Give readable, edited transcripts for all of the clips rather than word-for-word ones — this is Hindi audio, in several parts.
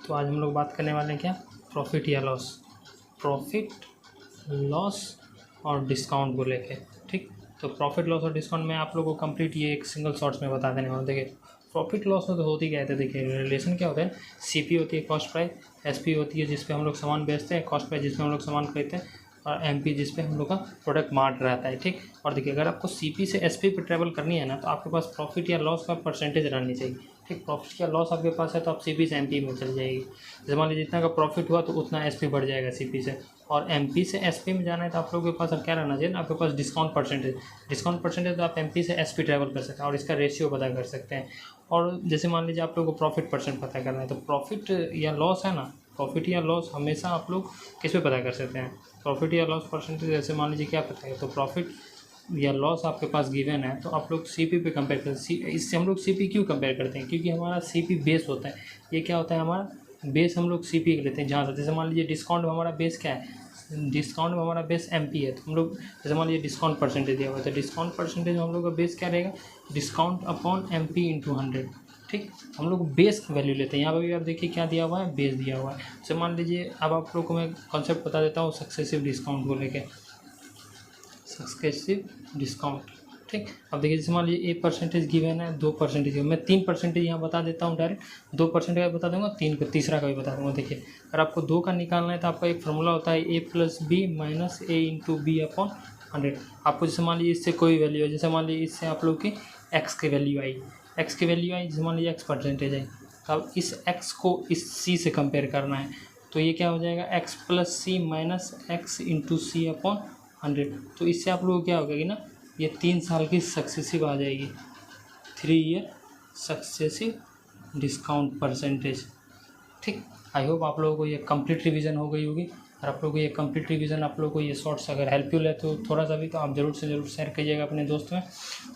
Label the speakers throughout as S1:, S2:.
S1: तो आज हम लोग बात करने वाले हैं क्या, प्रॉफिट या लॉस, प्रॉफिट लॉस और डिस्काउंट को लेके। ठीक, तो प्रॉफिट लॉस और डिस्काउंट में आप लोगों को कंप्लीट ये एक सिंगल शॉर्ट्स में बता देने वाला। देखिए प्रॉफिट लॉस में तो होती क्या है, देखिए रिलेशन क्या होता है, सीपी होती है कॉस्ट प्राइस, एसपी होती है जिस पे हम लोग सामान बेचते हैं, कॉस्ट प्राइस जिसमें हम लोग सामान खरीदते हैं, और एमपी जिस पे हम लोग का प्रोडक्ट मार्ट रहता है। ठीक, और देखिए अगर आपको सीपी से एसपी पे ट्रैवल करनी है ना, तो आपके पास प्रॉफिट या लॉस का परसेंटेज रहनी चाहिए। ठीक, प्रॉफिट या लॉस आपके पास है तो आप सीपी से एमपी में चल जाएगी। जैसे मान लीजिए जितना का प्रॉफिट हुआ तो उतना एसपी बढ़ जाएगा सीपी से, और एमपी से एसपी में जाना है तो आप लोगों के पास अब क्या रहना चाहिए ना, आपके पास डिस्काउंट परसेंटेज तो आप एमपी से एसपी ट्रैवल कर सकते हैं और इसका रेशियो पता कर सकते हैं। और जैसे मान लीजिए आप लोगों को प्रॉफिट परसेंट पता करना है, तो प्रॉफिट या लॉस है ना, प्रॉफिट या लॉस हमेशा आप लोग किस पे पता कर सकते हैं, प्रॉफिट या लॉस परसेंटेज। जैसे मान लीजिए क्या पता है, तो प्रॉफिट या लॉस आपके पास गिवन है तो आप लोग सीपी पे कंपेयर करते हैं। इससे हम लोग सीपी क्यों कंपेयर करते हैं, क्योंकि हमारा सीपी बेस होता है। ये क्या होता है, हमारा बेस हम लोग सीपी लेते हैं जहाँ से, जैसे मान लीजिए डिस्काउंट में हमारा बेस क्या है, डिस्काउंट में हमारा बेस एमपी है, तो हम लोग जैसे मान लीजिए डिस्काउंट परसेंटेज दिया हुआ है तो डिस्काउंट परसेंटेज में हम लोग का बेस क्या रहेगा, डिस्काउंट अपॉन एमपी इंटू 100। ठीक, हम लोग बेस वैल्यू लेते हैं। यहाँ पर भी आप देखिए क्या दिया हुआ है, बेस दिया हुआ है। जैसे मान लीजिए अब आप लोग को मैं कॉन्सेप्ट बता देता हूँ सक्सेसिव डिस्काउंट को लेके, सक्सेसिव डिस्काउंट। ठीक, अब देखिए जैसे मान लीजिए 1% गिवन है, 2% मैं 3% यहाँ बता देता हूँ डायरेक्ट, 2% का बता दूंगा, 3 का तीसरा का भी बता दूंगा। देखिए अगर आपको 2 का निकालना है तो आपका एक फार्मूला होता है a plus B minus A into B upon 100। आपको जैसे मान लीजिए इससे कोई वैल्यू है, जैसे मान लीजिए इससे आप लोग की एक्स की वैल्यू आई, जैसे मान लीजिए x% है, तो अब इस x को इस c से कंपेयर करना है, तो ये क्या हो जाएगा, x प्लस सी माइनस एक्स इंटू सी अपॉन 100। तो इससे आप लोगों को क्या होगा कि ना, ये 3 साल की सक्सेसिव आ जाएगी, 3 ईयर सक्सेसिव डिस्काउंट परसेंटेज। ठीक, आई होप आप लोगों को ये कंप्लीट रिवीजन हो गई होगी। और आप लोगों को ये कंप्लीट रिवीजन, आप लोगों को ये शॉर्ट्स अगर हेल्पफुल है तो थोड़ा सा भी तो आप ज़रूर से ज़रूर शेयर करिएगा अपने दोस्त में,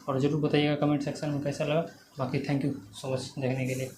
S1: और ज़रूर बताइएगा कमेंट सेक्शन में कैसा लगा। बाकी थैंक यू सो मच देखने के लिए।